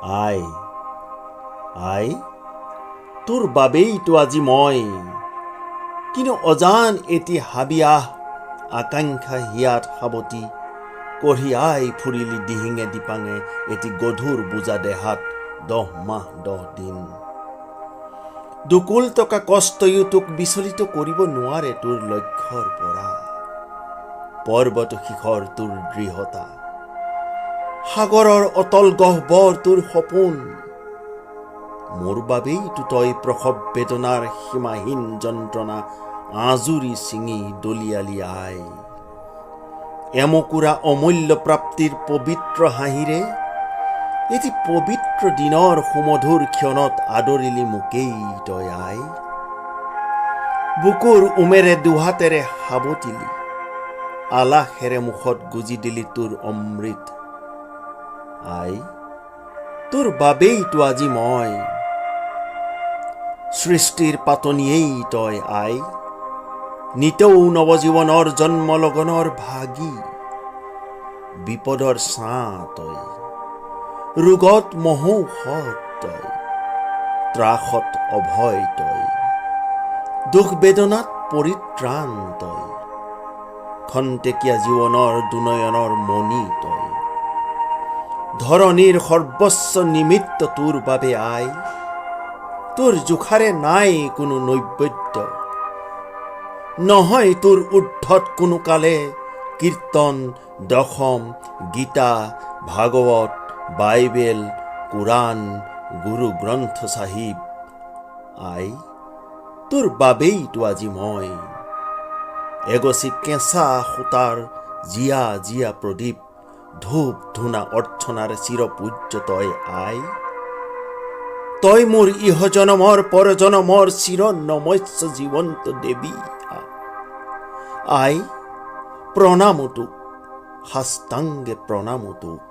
আই আই তোৰ বাবেইতো আজি মই কিন্তু অজান এটি হাবিয়াহ আকাংক্ষা হিয়াত সাৱটি কঢ়ি আই ফুৰিলি দিহিঙে দিপাঙে এটি গধুৰ বোজা দেহাত 10 মাহ 10 দিন দুকুল টকা কষ্টয়ো তোক বিচলিত কৰিব নোৱাৰে তোৰ লক্ষ্যৰ পৰা পৰ্বত শিখৰ তোৰ দৃঢ়তা সাগৰৰ অতল গহ্বৰ তোৰ সপোন মোৰ বাবেইতো তই প্ৰসৱ বেদনাৰ সীমাহীন যন্ত্ৰণা আজুৰি ছিঙি দলিয়ালি আই এমকুৰা অমূল্য প্ৰাপ্তিৰ পবিত্ৰ হাঁহিৰে এটি পবিত্ৰ দিনৰ সুমধুৰ ক্ষণত আদৰিলি মোকেই তই আই বুকুৰ উমেৰে দুহাতেৰে সাৱটিলি আলাসেৰে মুখত গুজি দিলি তোৰ অমৃত আই তোৰ বাবেইতো আজি মই সৃষ্টিৰ পাতনিয়েই তই আই নিতৌ নৱজীৱনৰ জন্ম লগনৰ ভাগী বিপদৰ ছাঁ তই ৰোগত মহৌষধ তই ত্ৰাসত অভয় তই দুখ বেদনাত পৰিত্ৰাণ তই খন্তেকীয়া জীৱনৰ দুনয়নৰ মণি তই ধৰণীৰ সৰ্বস্ব নিমিত্ত তোৰ বাবে আই তোৰ জোখাৰে নাই কোনো নৈবেদ্য নহয় তোৰ ঊৰ্ধত কোনো কালে কীৰ্তন দশম গীতা ভাগৱত বাইবেল কোৰাণ গুৰু গ্ৰন্থ চাহিব আই তোৰ বাবেইতো আজি মই এগছি কেঁচা সূতাৰ জীয়া জীয়া প্ৰদীপ ধূপ ধূনা অৰ্চনাৰ চিৰপূজ্য তই আই তই মোৰ ইহজনমৰ পৰজনমৰ চিৰ নমস্য জীৱন্ত দেৱী আই প্ৰণাম তোক সাষ্টাংগে প্ৰণাম তোক